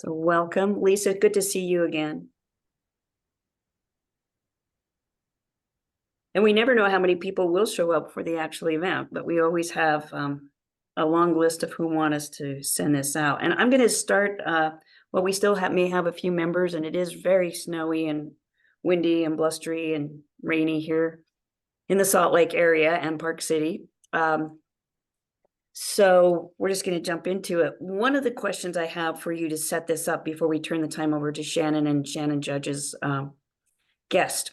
So welcome, Lisa. Good to see you again. And we never know how many people will show up for the actual event, but we always have a long list of who want us to send this out. And I'm going to start, well, we still may have a few members, and it is very snowy and windy and blustery and rainy here in the Salt Lake area and Park City. So we're just going to jump into it. One of the questions I have for you to set this up before we turn the time over to Shannon and Shannon Judge's guest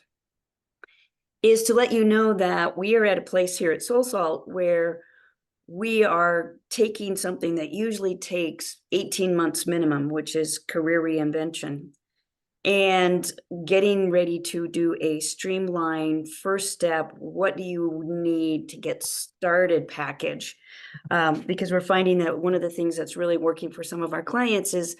is to let you know that we are at a place here at SoulSalt where we are taking something that usually takes 18 months minimum, which is career reinvention, and getting ready to do a streamlined first step, what do you need to get started package. Because we're finding that one of the things that's really working for some of our clients is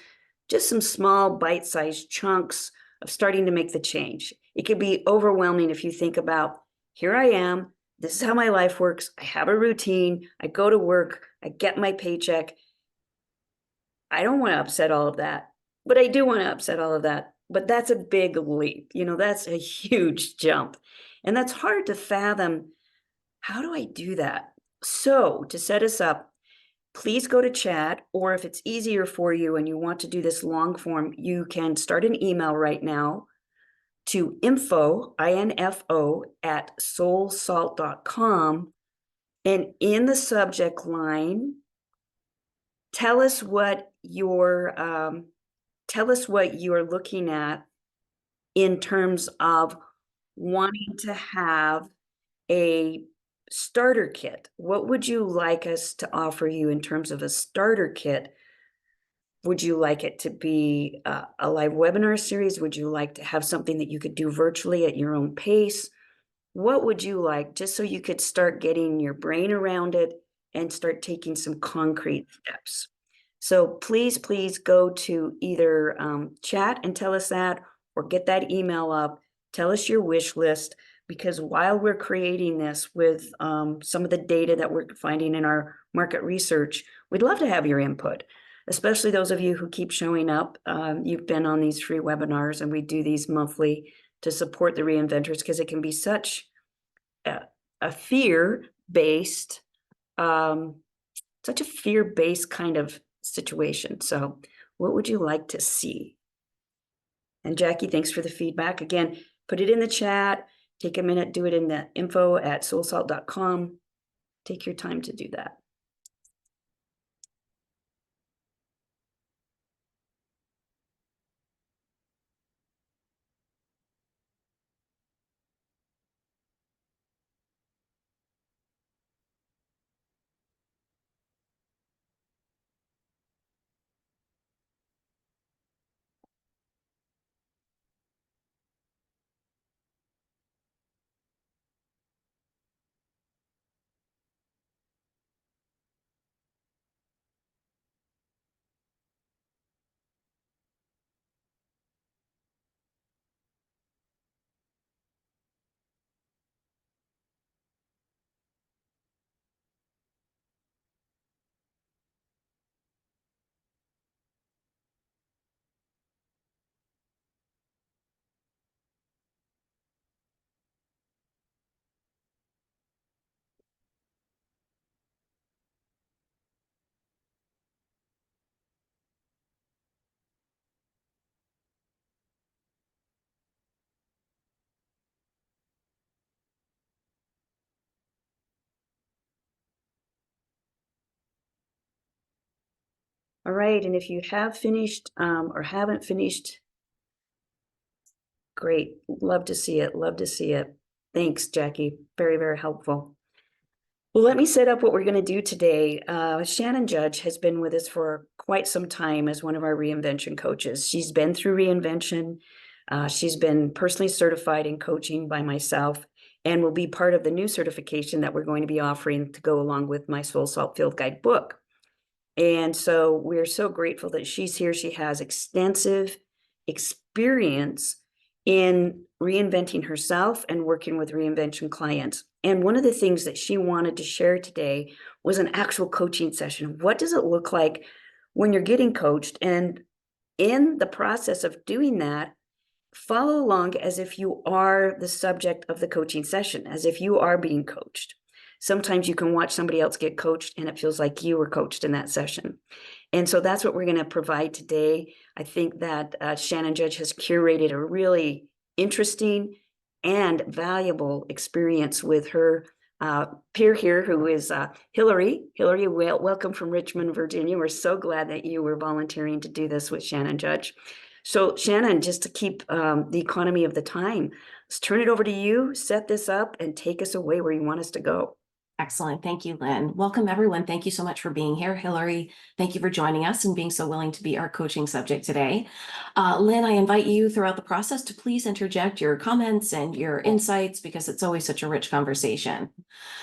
just some small bite-sized chunks of starting to make the change. It can be overwhelming if you think about, here I am, this is how my life works, I have a routine, I go to work, I get my paycheck. I don't want to upset all of that, but I do want to upset all of that. But that's a big leap, that's a huge jump. And that's hard to fathom. How do I do that? So to set us up, please go to chat, or if it's easier for you and you want to do this long form, you can start an email right now to info at soulsalt.com. And in the subject line, tell us what you're looking at in terms of wanting to have a starter kit. What would you like us to offer you in terms of a starter kit? Would you like it to be a live webinar series? Would you like to have something that you could do virtually at your own pace? What would you like, just so you could start getting your brain around it and start taking some concrete steps? So please go to either chat and tell us that, or get that email up, tell us your wish list, because while we're creating this with some of the data that we're finding in our market research, we'd love to have your input, especially those of you who keep showing up. You've been on these free webinars, and we do these monthly to support the reinventors, because it can be such a fear-based, kind of situation. So what would you like to see? And Jackie, thanks for the feedback. Again, put it in the chat, take a minute, do it in the info at soulsalt.com. Take your time to do that. All right, and if you have finished or haven't finished, great. Love to see it. Love to see it. Thanks, Jackie. Very, very helpful. Well, let me set up what we're going to do today. Shannon Judge has been with us for quite some time as one of our reinvention coaches. She's been through reinvention. She's been personally certified in coaching by myself, and will be part of the new certification that we're going to be offering to go along with my SoulSalt Field Guide book. And so we're so grateful that she's here. She has extensive experience in reinventing herself and working with reinvention clients. And one of the things that she wanted to share today was an actual coaching session. What does it look like when you're getting coached? And in the process of doing that, follow along as if you are the subject of the coaching session, as if you are being coached. Sometimes you can watch somebody else get coached and it feels like you were coached in that session. And so that's what we're going to provide today. I think that Shannon Judge has curated a really interesting and valuable experience with her peer here, who is Hillary. Hillary, welcome from Richmond, Virginia. We're so glad that you were volunteering to do this with Shannon Judge. So Shannon, just to keep the economy of the time, let's turn it over to you, set this up, and take us away where you want us to go. Excellent. Thank you, Lynn. Welcome, everyone. Thank you so much for being here. Hillary, thank you for joining us and being so willing to be our coaching subject today. Lynn, I invite you throughout the process to please interject your comments and your insights, because it's always such a rich conversation.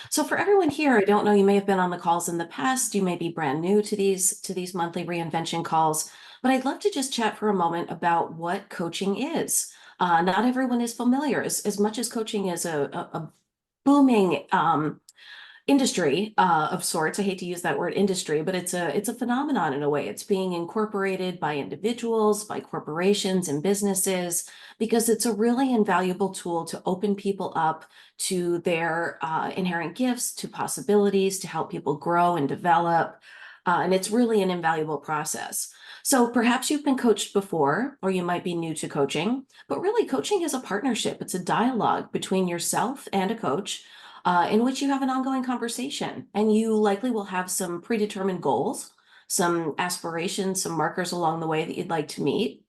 So for everyone here, I don't know, you may have been on the calls in the past. You may be brand new to these monthly reinvention calls, but I'd love to just chat for a moment about what coaching is. Not everyone is familiar. As much as coaching is a booming industry of sorts. I hate to use that word industry, but it's a phenomenon in a way. It's being incorporated by individuals, by corporations and businesses, because it's a really invaluable tool to open people up to their inherent gifts, to possibilities, to help people grow and develop. And it's really an invaluable process. So perhaps you've been coached before, or you might be new to coaching, but really coaching is a partnership. It's a dialogue between yourself and a coach, in which you have an ongoing conversation, and you likely will have some predetermined goals, some aspirations, some markers along the way that you'd like to meet.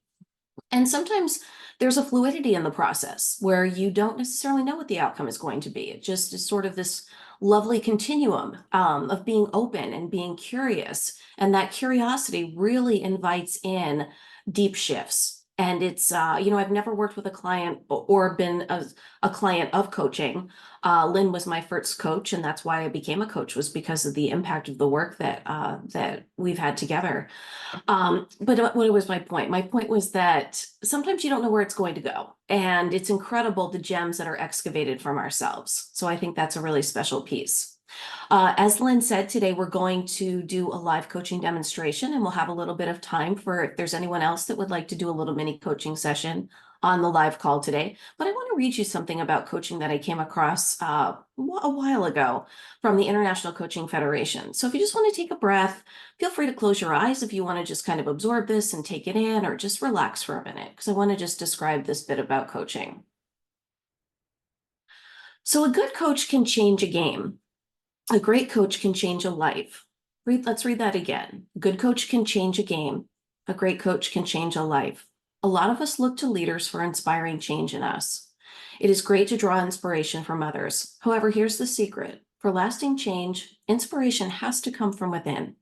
And sometimes there's a fluidity in the process where you don't necessarily know what the outcome is going to be. It just is sort of this lovely continuum of being open and being curious. And that curiosity really invites in deep shifts. And it's, I've never worked with a client or been a client of coaching. Lynn was my first coach, and that's why I became a coach, was because of the impact of the work that we've had together. But what was my point? My point was that sometimes you don't know where it's going to go, and it's incredible the gems that are excavated from ourselves. So I think that's a really special piece. As Lynn said, today we're going to do a live coaching demonstration, and we'll have a little bit of time for if there's anyone else that would like to do a little mini coaching session on the live call today. But I want to read you something about coaching that I came across a while ago from the International Coaching Federation. So if you just want to take a breath, feel free to close your eyes if you want to just kind of absorb this and take it in, or just relax for a minute, because I want to just describe this bit about coaching. So a good coach can change a game. A great coach can change a life. Let's read that again. A good coach can change a game. A great coach can change a life. A lot of us look to leaders for inspiring change in us. It is great to draw inspiration from others. However, here's the secret. For lasting change, inspiration has to come from within.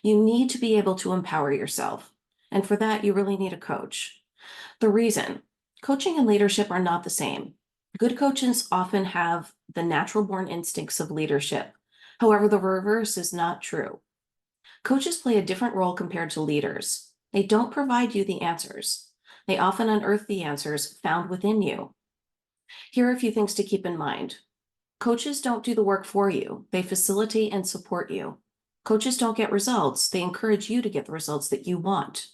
You need to be able to empower yourself. And for that, you really need a coach. The reason: coaching and leadership are not the same. Good coaches often have the natural born instincts of leadership. However, the reverse is not true. Coaches play a different role compared to leaders. They don't provide you the answers. They often unearth the answers found within you. Here are a few things to keep in mind. Coaches don't do the work for you. They facilitate and support you. Coaches don't get results. They encourage you to get the results that you want.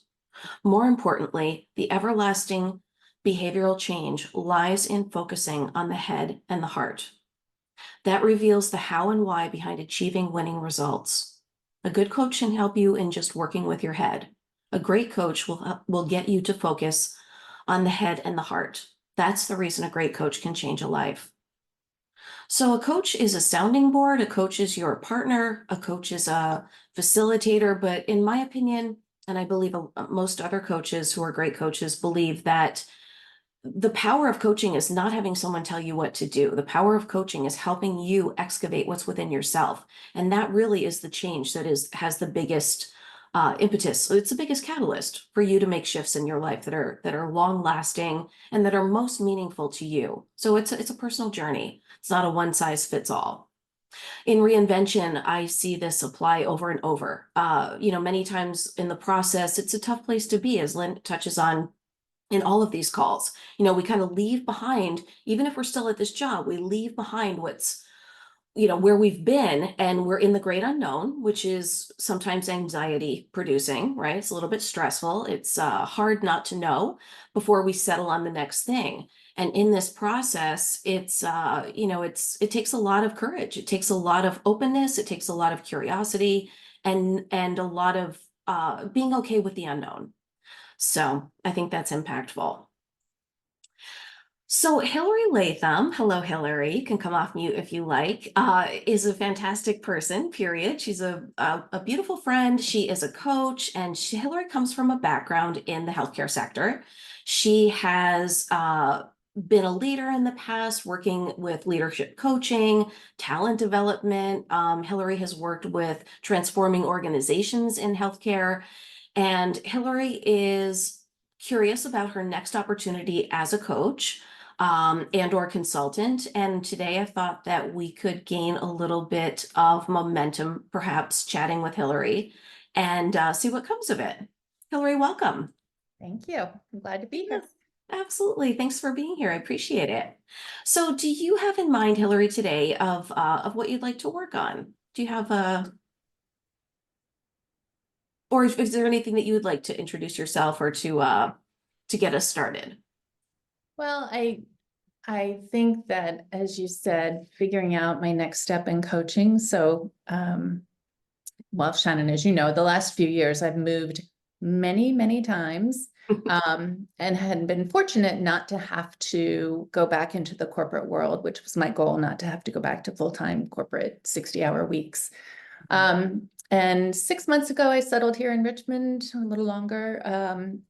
More importantly, the everlasting behavioral change lies in focusing on the head and the heart. That reveals the how and why behind achieving winning results. A good coach can help you in just working with your head. A great coach will get you to focus on the head and the heart. That's the reason a great coach can change a life. So a coach is a sounding board, a coach is your partner, a coach is a facilitator, but in my opinion, and I believe most other coaches who are great coaches believe that the power of coaching is not having someone tell you what to do. The power of coaching is helping you excavate what's within yourself. And that really is the change that has the biggest impetus. It's the biggest catalyst for you to make shifts in your life that are long lasting and that are most meaningful to you. So it's a personal journey. It's not a one size fits all. In reinvention, I see this apply over and over. Many times in the process, it's a tough place to be, as Lynn touches on in all of these calls. We kind of leave behind, even if we're still at this job, we leave behind what's where we've been, and we're in the great unknown, which is sometimes anxiety producing, right? It's a little bit stressful. It's hard not to know before we settle on the next thing. And in this process, it takes a lot of courage. It takes a lot of openness. It takes a lot of curiosity and a lot of being okay with the unknown. So I think that's impactful. So Hillary Latham, hello Hillary, you can come off mute if you like, is a fantastic person, period. She's a beautiful friend. She is a coach, and Hillary comes from a background in the healthcare sector. She has been a leader in the past, working with leadership coaching, talent development. Hillary has worked with transforming organizations in healthcare, and Hillary is curious about her next opportunity as a coach and or consultant. And today I thought that we could gain a little bit of momentum, perhaps chatting with Hillary, and see what comes of it. Hillary, welcome. Thank you. I'm glad to be here. Yes, absolutely. Thanks for being here. I appreciate it. So do you have in mind, Hillary, today of what you'd like to work on? Do you have or is there anything that you would like to introduce yourself or to get us started? Well, I think that, as you said, figuring out my next step in coaching. So, well, Shannon, as you know, the last few years I've moved many, many times, and had been fortunate not to have to go back into the corporate world, which was my goal, not to have to go back to full-time corporate 60-hour weeks. And 6 months ago, I settled here in Richmond, a little longer,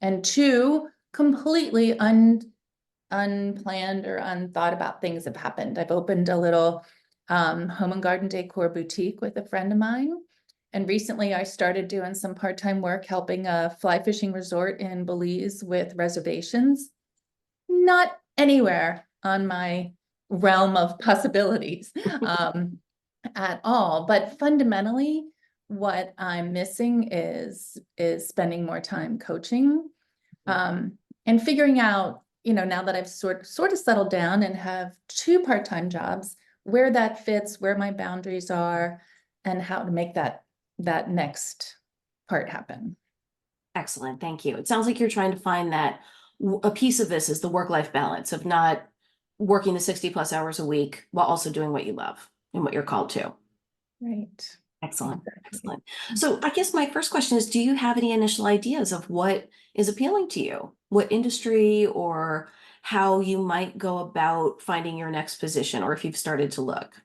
and two completely unplanned or unthought about things have happened. I've opened a little home and garden decor boutique with a friend of mine. And recently I started doing some part-time work helping a fly fishing resort in Belize with reservations. Not anywhere on my realm of possibilities at all. But fundamentally, what I'm missing is spending more time coaching and figuring out, now that I've sort of settled down and have two part-time jobs, where that fits, where my boundaries are, and how to make that next part happen. Excellent. Thank you. It sounds like you're trying to find that a piece of this is the work-life balance of not working the 60+ hours a week while also doing what you love and what you're called to. Right. Excellent. Exactly. Excellent. So I guess my first question is, do you have any initial ideas of what is appealing to you? What industry or how you might go about finding your next position, or if you've started to look?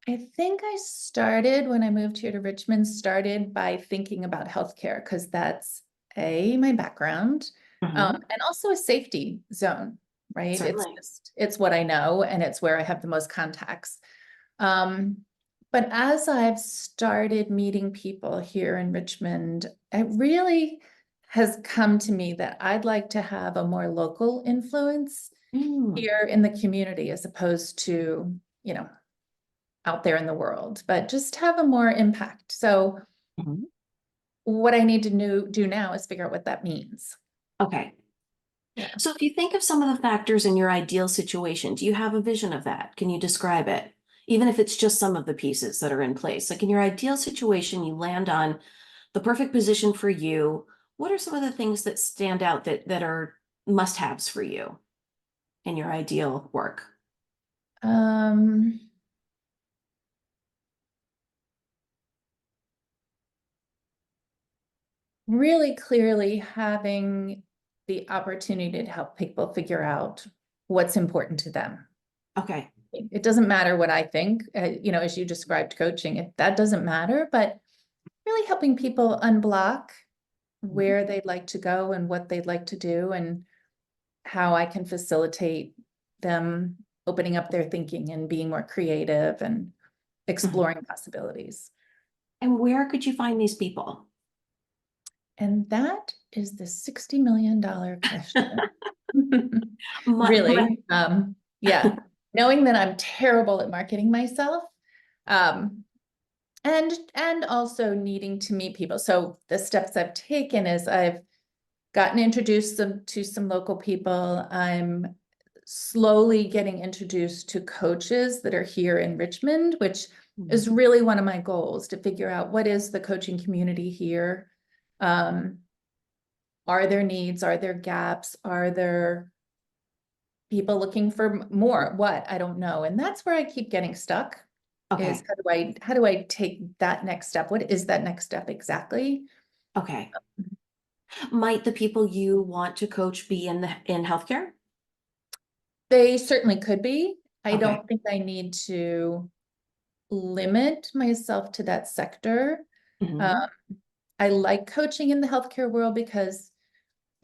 I think I started when I moved here to Richmond, started by thinking about healthcare, because that's my background, and also a safety zone, right? Certainly. It's what I know, and it's where I have the most contacts. But as I've started meeting people here in Richmond, it really has come to me that I'd like to have a more local influence here in the community, as opposed to, out there in the world, but just have a more impact. So what I need to do now is figure out what that means. Okay. Yeah. So if you think of some of the factors in your ideal situation, do you have a vision of that? Can you describe it? Even if it's just some of the pieces that are in place. Like in your ideal situation, you land on the perfect position for you. What are some of the things that stand out that are must-haves for you in your ideal work? Really clearly having the opportunity to help people figure out what's important to them. Okay. It doesn't matter what I think, as you described coaching, that doesn't matter, but really helping people unblock where they'd like to go and what they'd like to do, and how I can facilitate them opening up their thinking and being more creative and exploring possibilities. And where could you find these people? And that is the $60 million question. Really, yeah. Knowing that I'm terrible at marketing myself, and also needing to meet people. So the steps I've taken is I've gotten introduced to some local people. I'm slowly getting introduced to coaches that are here in Richmond, which Mhm. is really one of my goals, to figure out what is the coaching community here. Are there needs? Are there gaps? Are there people looking for more? What? I don't know. And that's where I keep getting stuck. Okay. Is how do I take that next step? What is that next step exactly? Okay. Might the people you want to coach be in healthcare? They certainly could be. I Okay. don't think I need to limit myself to that sector. Mhm. I like coaching in the healthcare world because,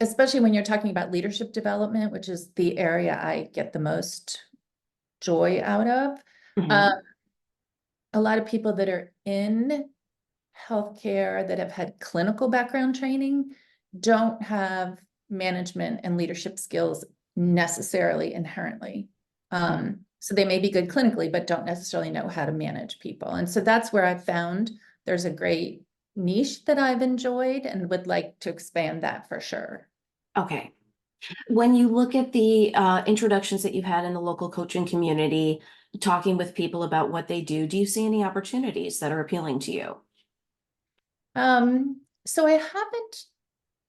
especially when you're talking about leadership development, which is the area I get the most joy out of, Mhm. a lot of people that are in healthcare that have had clinical background training don't have management and leadership skills necessarily inherently. So they may be good clinically, but don't necessarily know how to manage people. And so that's where I've found there's a great niche that I've enjoyed and would like to expand that for sure. Okay. When you look at the introductions that you've had in the local coaching community, talking with people about what they do you see any opportunities that are appealing to you? So I haven't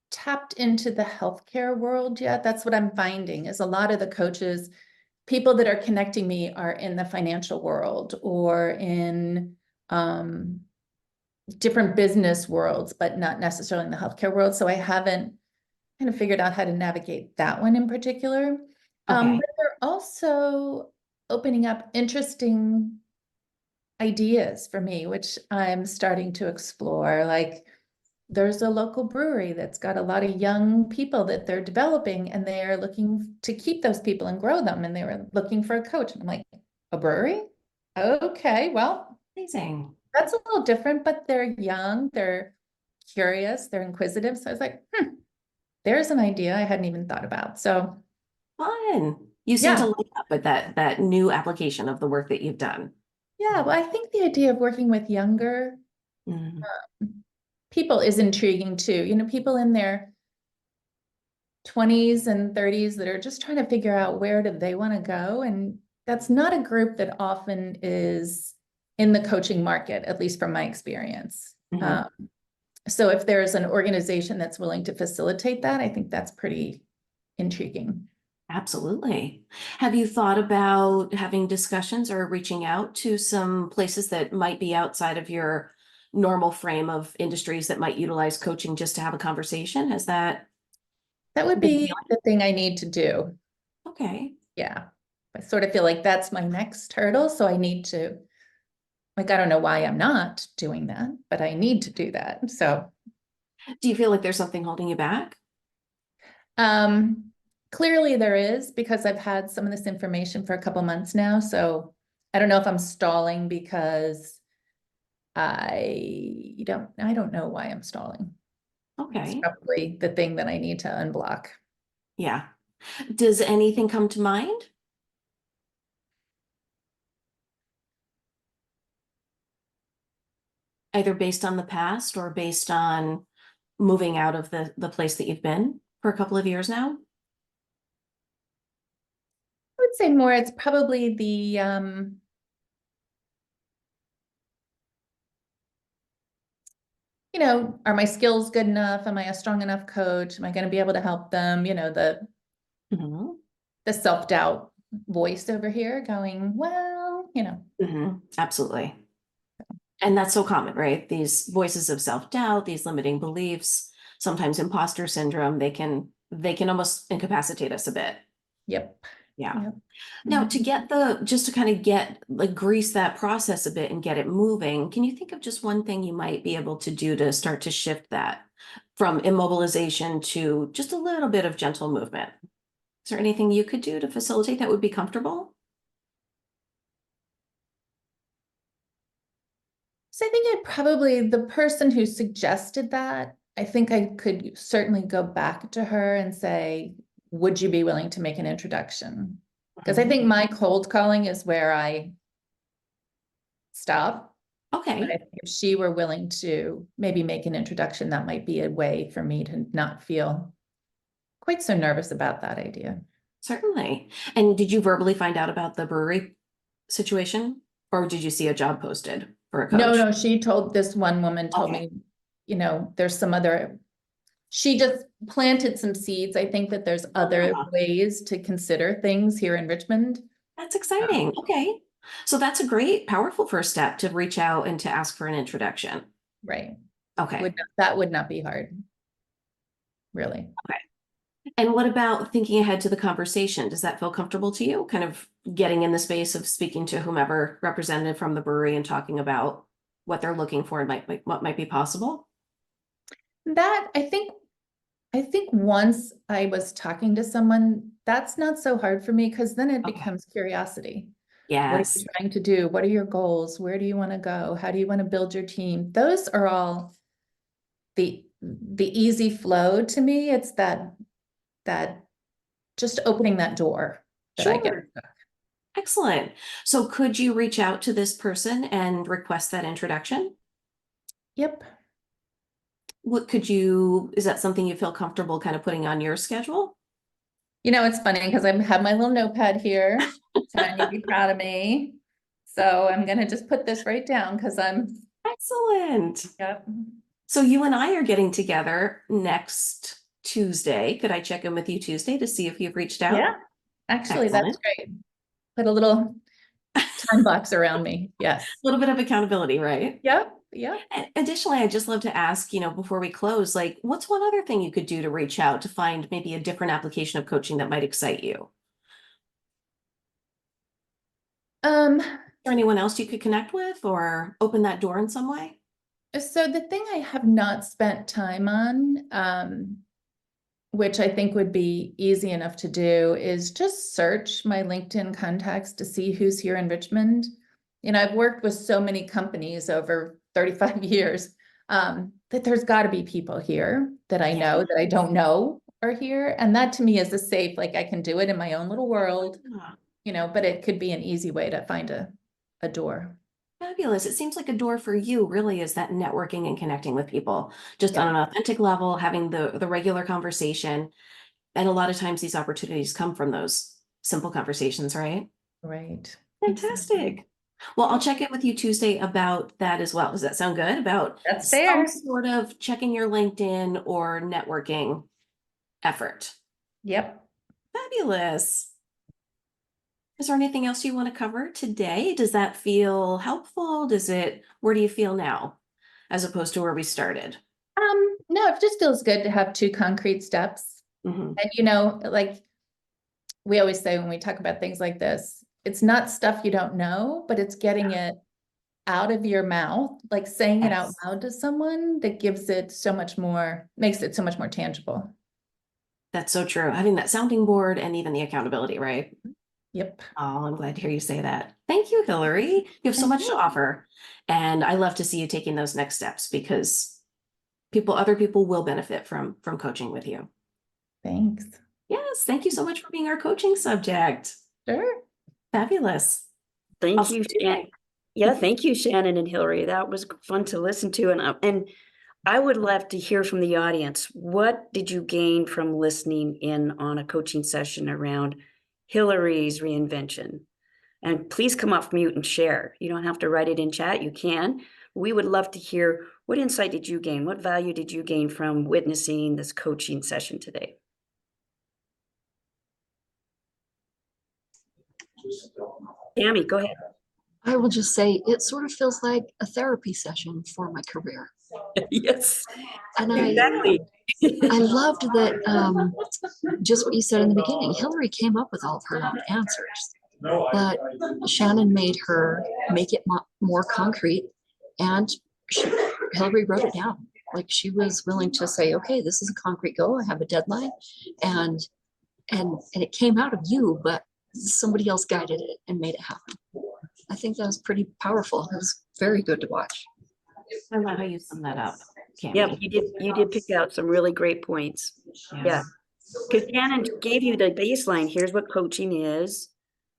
tapped into the healthcare world yet. That's what I'm finding is a lot of the coaches, people that are connecting me are in the financial world or in different business worlds, but not necessarily in the healthcare world. So I haven't kind of figured out how to navigate that one in particular. Okay. But they're also opening up interesting ideas for me, which I'm starting to explore. Like there's a local brewery that's got a lot of young people that they're developing, and they're looking to keep those people and grow them. And they were looking for a coach. And I'm like, a brewery? Okay, well, Amazing. that's a little different, but they're young, they're curious, they're inquisitive. So I was like, there's an idea I hadn't even thought about. So Fun. You seem to yeah, light up with that new application of the work that you've done. yeah. Well, I think the idea of working with younger Mhm. people is intriguing too. You know, people in their 20s and 30s that are just trying to figure out where do they want to go. And that's not a group that often is in the coaching market, at least from my experience. Mhm. So if there's an organization that's willing to facilitate that, I think that's pretty intriguing. Absolutely. Have you thought about having discussions or reaching out to some places that might be outside of your normal frame of industries that might utilize coaching just to have a conversation? Has that That would been be appealing? the thing I need to do. Okay. Yeah. I sort of feel like that's my next hurdle. So I need to, like, I don't know why I'm not doing that, but I need to do that. So, Do you feel like there's something holding you back? um, clearly there is because I've had some of this information for a couple months now. So I don't know if I'm stalling because I don't know why I'm stalling. It's Okay. probably the thing that I need to unblock. Yeah. Does anything come to mind? Either based on the past or based on moving out of the place that you've been for a couple of years now? I would say more, it's probably the, are my skills good enough? Am I a strong enough coach? Am I going to be able to help them? Mhm. The self-doubt voice over here going, well, Absolutely. And that's so common, right? These voices of self-doubt, these limiting beliefs, sometimes imposter syndrome, they can almost incapacitate us a bit. yep, Yeah. yep. Now, Mhm. just to kind of get like grease that process a bit and get it moving, can you think of just one thing you might be able to do to start to shift that from immobilization to just a little bit of gentle movement? Is there anything you could do to facilitate that would be comfortable? So I think the person who suggested that, I think I could certainly go back to her and say, would you be willing to make an introduction? Because I Mhm. think my cold calling is where I stop. But I Okay. think if she were willing to maybe make an introduction, that might be a way for me to not feel quite so nervous about that idea. Certainly. And did you verbally find out about the brewery situation? Or did you see a job posted for a No, coach? no, this one woman told Okay. me, there's some other, she just planted some seeds. I think that there's other Ah, ways to consider things here in Richmond. that's exciting. Okay. So that's a great, powerful first step to reach out and to ask for an introduction. Right. Okay. That would not be hard, really. Okay. And what about thinking ahead to the conversation? Does that feel comfortable to you? Kind of getting in the space of speaking to whomever representative from the brewery and talking about what they're looking for and what might be possible? That I think once I was talking to someone, that's not so hard for me because then it Okay. becomes curiosity. What are you Yes. trying to do? What are your goals? Where do you want to go? How do you want to build your team? Those are all the easy flow to me. It's that just opening that door that I get. Sure. Excellent. So could you reach out to this person and request that introduction? Yep. Is that something you feel comfortable kind of putting on your schedule? It's funny because I have my little notepad here. Tanya, be proud of me. So I'm gonna just put this right down because Excellent. yep. So you and I are getting together next Tuesday. Could I check in with you Tuesday to see if you've reached out? Yeah, actually, that's Excellent. great. Put a little time box around me. Yes. A little bit of accountability, right? Yep. Yep. Additionally, I'd just love to ask, before we close, like, what's one other thing you could do to reach out to find maybe a different application of coaching that might excite you? Is there anyone else you could connect with or open that door in some way? So the thing I have not spent time on, which I think would be easy enough to do, is just search my LinkedIn contacts to see who's here in Richmond. I've worked with so many companies over 35 years, that there's got to be people here that I know that I don't know are here. And that to me is a safe, like I can do it in my own little world, but it could be an easy way to find a door. Fabulous. It seems like a door for you really is that networking and connecting with people just on Yep. an authentic level, having the regular conversation. And a lot of times these opportunities come from those simple conversations, right? Right. Fantastic. Well, I'll check in with you Tuesday about that as well. Does that sound good? About That's some fair. sort of checking your LinkedIn or networking effort. Yep. Fabulous. Is there anything else you want to cover today? Does that feel helpful? Where do you feel now as opposed to where we started? No, it just feels good to have two concrete steps. Mhm. And like we always say when we talk about things like this, it's not stuff you don't know, but it's getting it out of your mouth, like saying it out Yes. loud to someone that gives it so much more, makes it so much more tangible. That's so true. Having that sounding board and even the accountability, right? Yep. Oh, I'm glad to hear you say that. Thank you, Hillary. You have so much to offer. And I love to see you taking those next steps because other people will benefit from coaching with you. Thanks. Yes, thank you so much for being our coaching subject. Sure. Fabulous. I'll Thank see you. you Tuesday. Yeah, thank you, Shannon and Hillary. That was fun to listen to. And I would love to hear from the audience. What did you gain from listening in on a coaching session around Hillary's reinvention? And please come off mute and share. You don't have to write it in chat. You can. We would love to hear, what insight did you gain? What value did you gain from witnessing this coaching session today? Tammy, go ahead. I will just say it sort of feels like a therapy session for my career. Yes, And exactly. I loved that just what you said in the beginning, Hillary came up with all of her own answers, but Shannon made her make it more concrete, and Hillary wrote it down. Like she was willing to say, okay, this is a concrete goal. I have a deadline, and it came out of you, but somebody else guided it and made it happen. I think that was pretty powerful. It was very good to watch. I love how you sum that up, Tammy. Yeah, you did pick out some really great points. Yeah. Because Shannon gave you the baseline. Here's what coaching is.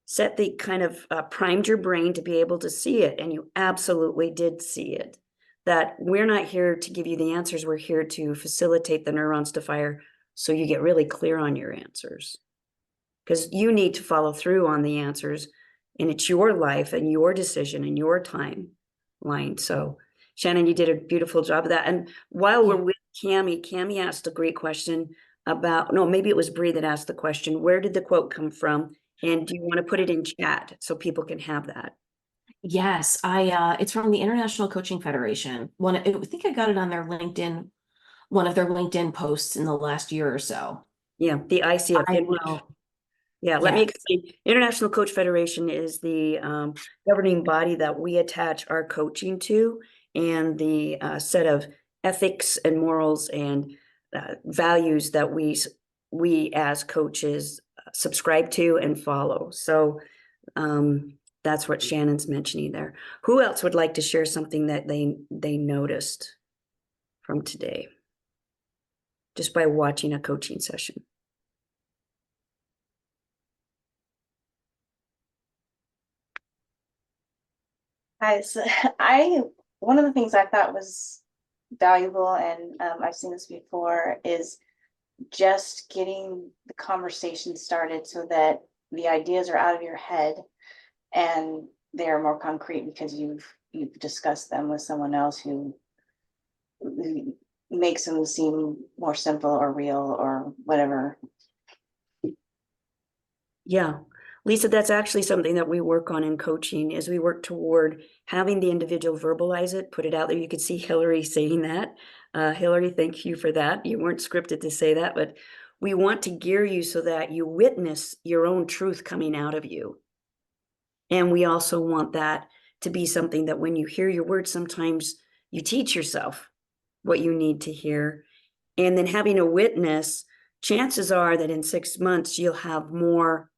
Set the kind of primed your brain to be able to see it. And you absolutely did see it. That we're not here to give you the answers. We're here to facilitate the neurons to fire so you get really clear on your answers. because you need to follow through on the answers, and it's your life and your decision and your timeline. So Shannon, you did a beautiful job of that. And while we're with Cami asked a great question about, no, maybe it was Bree that asked the question, where did the quote come from? And do you want to put it in chat so people can have that? Yes, it's from the International Coaching Federation. I think I got it on their LinkedIn, one of their LinkedIn posts in the last year or so. Yeah, the ICF. I will. Yeah, let me Yes. explain. International Coach Federation is the governing body that we attach our coaching to, and the set of ethics and morals and values that we as coaches subscribe to and follow. So that's what Shannon's mentioning there. Who else would like to share something that they noticed from today, just by watching a coaching session? Guys, one of the things I thought was valuable, and I've seen this before, is just getting the conversation started so that the ideas are out of your head and they're more concrete because you've discussed them with someone else who makes them seem more simple or real or whatever. Yeah. Lisa, that's actually something that we work on in coaching, is we work toward having the individual verbalize it, put it out there. You could see Hillary saying that. Hillary, thank you for that. You weren't scripted to say that, but we want to gear you so that you witness your own truth coming out of you. And we also want that to be something that when you hear your words, sometimes you teach yourself what you need to hear. And then having a witness, chances are that in 6 months, you'll have more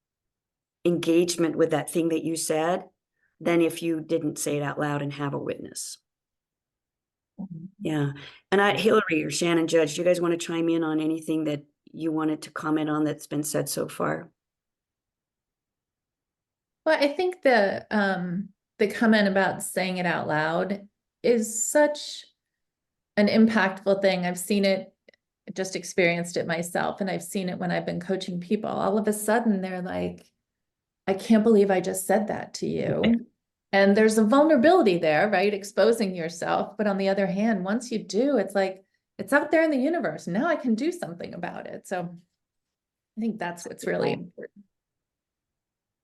engagement with that thing that you said than if you didn't say it out loud and have a witness. Yeah. And Hillary or Shannon Judge, do you guys want to chime in on anything that you wanted to comment on that's been said so far? Well, I think the comment about saying it out loud is such an impactful thing. I've seen it, just experienced it myself, and I've seen it when I've been coaching people. All of a sudden they're like, I can't believe I just said that to you. And there's a vulnerability there, right? Exposing yourself. But on the other hand, once you do, it's like, it's out there in the universe. Now I can do something about it. So I think that's what's really important.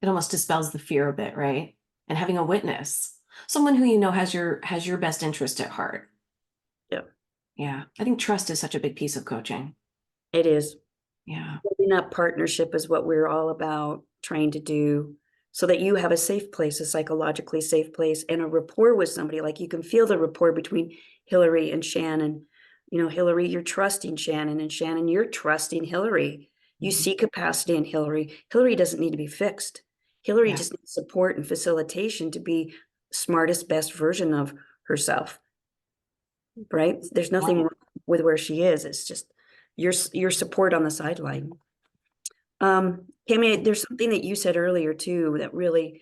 It almost dispels the fear a bit, right? And having a witness, someone who you know has your best interest at heart. Yeah. Yeah. I think trust is such a big piece of coaching. It is. Yeah. Building up partnership is what we're all about trying to do, so that you have a safe place, a psychologically safe place, and a rapport with somebody. Like, you can feel the rapport between Hillary and Shannon. You know, Hillary, you're trusting Shannon, and Shannon, you're trusting Hillary. You see capacity in Hillary. Hillary doesn't need to be fixed. Hillary just needs support and facilitation to be smartest, best version of herself. Right? There's nothing wrong with where she is. It's just your support on the sideline. Cami, there's something that you said earlier too that really,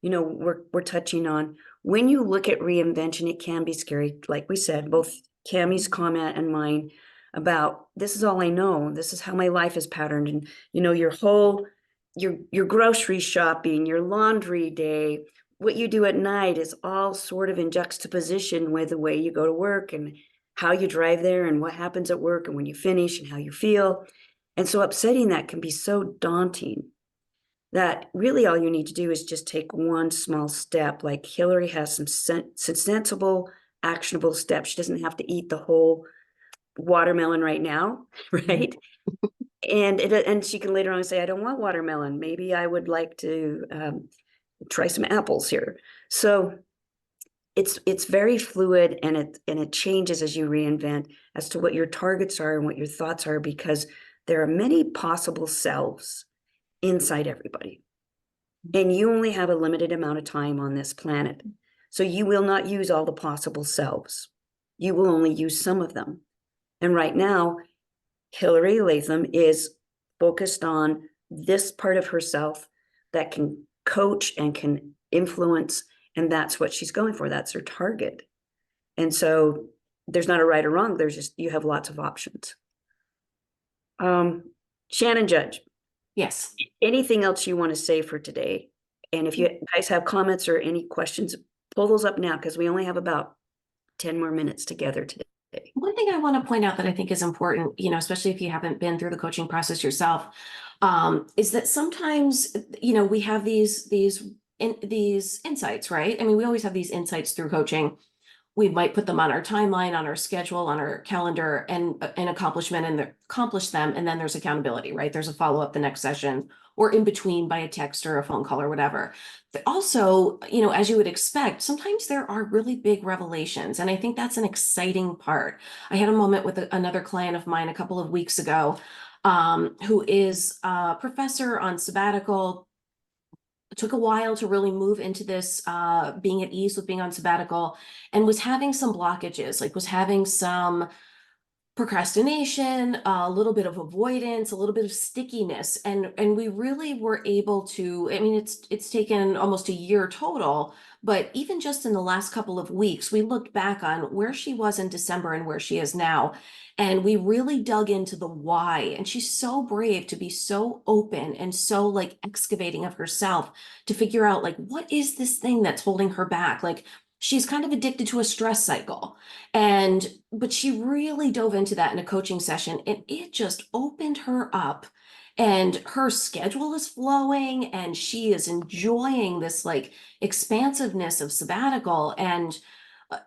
you know, we're touching on. When you look at reinvention, it can be scary. Like we said, both Cami's comment and mine about, this is all I know. This is how my life is patterned. And, you know, your grocery shopping, your laundry day, what you do at night is all sort of in juxtaposition with the way you go to work and how you drive there and what happens at work and when you finish and how you feel. And so upsetting that can be so daunting that really all you need to do is just take one small step. Like Hillary has some sensible, actionable steps. She doesn't have to eat the whole watermelon right now, right? And she can later on say, I don't want watermelon. Maybe I would like to try some apples here. So it's very fluid, and it changes as you reinvent as to what your targets are and what your thoughts are, because there are many possible selves inside everybody. And you only have a limited amount of time on this planet. So you will not use all the possible selves. You will only use some of them. And right now, Hillary Latham is focused on this part of herself that can coach and can influence. And that's what she's going for. That's her target. And so there's not a right or wrong. There's just, you have lots of options. Shannon Judge, Yes. Anything else you want to say for today? And if you guys have comments or any questions, pull those up now, because we only have about 10 more minutes together today. One thing I want to point out that I think is important, you know, especially if you haven't been through the coaching process yourself, is that sometimes, you know, we have these insights, right? I mean, we always have these insights through coaching. We might put them on our timeline, on our schedule, on our calendar, and an accomplishment, and accomplish them. And then there's accountability, right? There's a follow-up the next session, or in between by a text or a phone call or whatever. But also, you know, as you would expect, sometimes there are really big revelations. And I think that's an exciting part. I had a moment with another client of mine a couple of weeks ago, who is a professor on sabbatical. It took a while to really move into this, being at ease with being on sabbatical, and was having some blockages, like was having some procrastination, a little bit of avoidance, a little bit of stickiness. And we really were able to, I mean, it's taken almost a year total, but even just in the last couple of weeks, we looked back on where she was in December and where she is now. And we really dug into the why. And she's so brave to be so open and so like excavating of herself to figure out like, what is this thing that's holding her back? Like, she's kind of addicted to a stress cycle. But she really dove into that in a coaching session, and it just opened her up, and her schedule is flowing, and she is enjoying this like expansiveness of sabbatical, and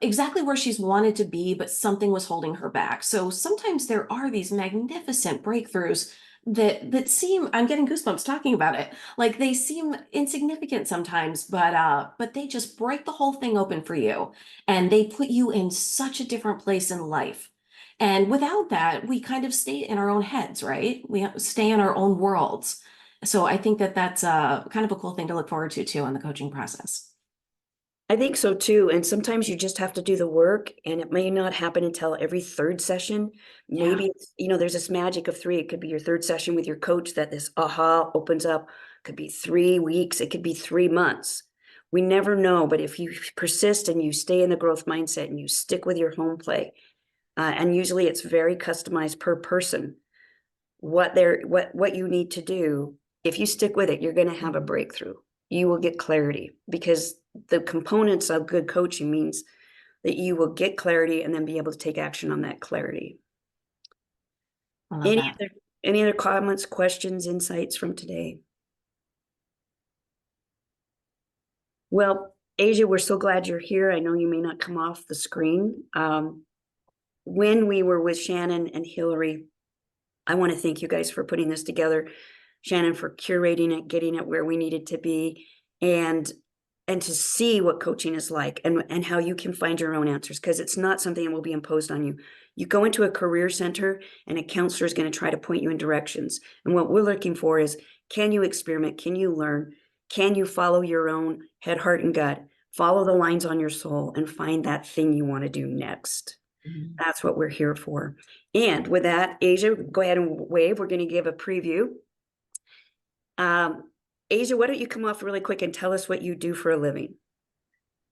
exactly where she's wanted to be, but something was holding her back. So sometimes there are these magnificent breakthroughs that seem, I'm getting goosebumps talking about it, like they seem insignificant sometimes, but they just break the whole thing open for you, and they put you in such a different place in life. And without that, we kind of stay in our own heads, right? We stay in our own worlds. So I think that that's kind of a cool thing to look forward to too in the coaching process. I think so too. And sometimes you just have to do the work, and it may not happen until every third session. Maybe, you know, there's this magic of 3. It could be your third session with your coach that this aha opens up. It could be 3 weeks. It could be 3 months. We never know. But if you persist and you stay in the growth mindset and you stick with your home play, and usually it's very customized per person, what you need to do, if you stick with it, you're going to have a breakthrough. You will get clarity, because the components of good coaching means that you will get clarity and then be able to take action on that clarity. I love that. Any other comments, questions, insights from today? Well, Asia, we're so glad you're here. I know you may not come off the screen. When we were with Shannon and Hillary, I want to thank you guys for putting this together. Shannon for curating it, getting it where we needed to be, and to see what coaching is like, and how you can find your own answers, because it's not something that will be imposed on you. You go into a career center and a counselor is going to try to point you in directions. And what we're looking for is, can you experiment? Can you learn? Can you follow your own head, heart, and gut? Follow the lines on your soul and find that thing you want to do next. That's what we're here for. And with that, Asia, go ahead and wave. We're going to give a preview. Asia, why don't you come off really quick and tell us what you do for a living?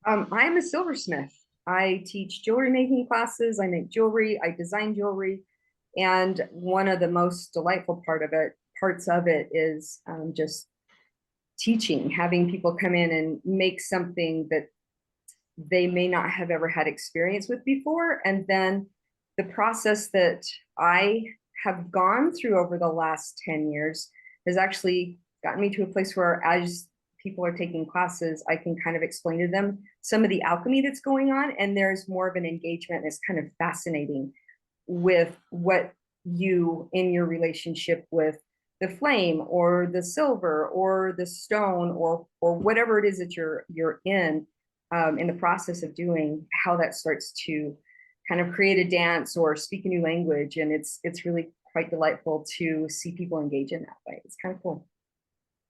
I'm a silversmith. I teach jewelry making classes. I make jewelry. I design jewelry. And one of the most delightful parts of it is just teaching, having people come in and make something that they may not have ever had experience with before. And then the process that I have gone through over the last 10 years has actually gotten me to a place where, as people are taking classes, I can kind of explain to them some of the alchemy that's going on. And there's more of an engagement that's kind of fascinating with what you, in your relationship with the flame or the silver or the stone or whatever it is that you're in the process of doing, how that starts to kind of create a dance or speak a new language. And it's really quite delightful to see people engage in that way. It's kind of cool.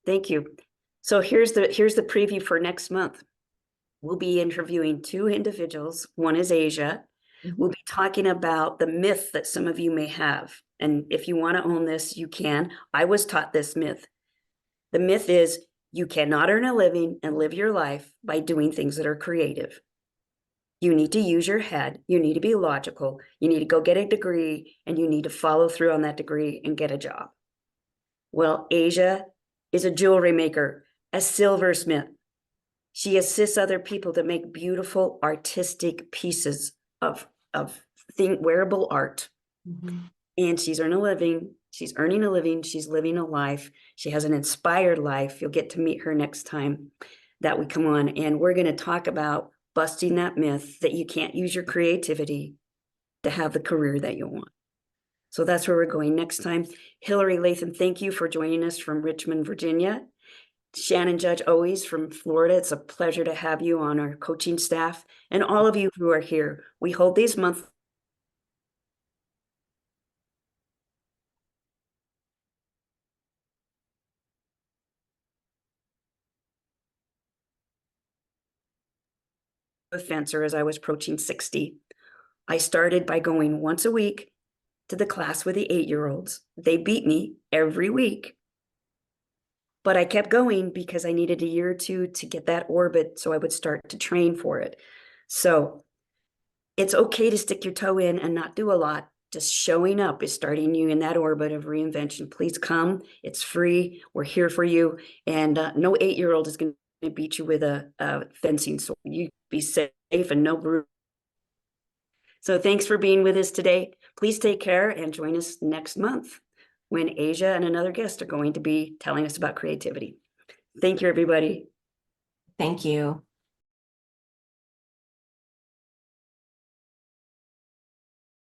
Thank you. So here's the preview for next month. We'll be interviewing 2 individuals. One is Asia. We'll be talking about the myth that some of you may have. And if you want to own this, you can. I was taught this myth. The myth is, you cannot earn a living and live your life by doing things that are creative. You need to use your head. You need to be logical. You need to go get a degree, and you need to follow through on that degree and get a job. Well, Asia is a jewelry maker, a silversmith. She assists other people to make beautiful artistic pieces of wearable art. And she's earning a living. She's living a life. She has an inspired life. You'll get to meet her next time that we come on. And we're going to talk about busting that myth that you can't use your creativity to have the career that you want. So that's where we're going next time. Hillary Latham, thank you for joining us from Richmond, Virginia. Shannon Judge, always from Florida. It's a pleasure to have you on our coaching staff, and all of you who are here. We hold these monthly fencer as I was approaching 60. I started by going once a week to the class with the 8-year-olds. They beat me every week. But I kept going because I needed a year or two to get that orbit so I would start to train for it. So it's okay to stick your toe in and not do a lot. Just showing up is starting you in that orbit of reinvention. Please come. It's free. We're here for you. And no 8-year-old is going to beat you with a fencing sword. You be safe and no bruise. So thanks for being with us today. Please take care and join us next month when Asia and another guest are going to be telling us about creativity. Thank you, everybody. Thank you.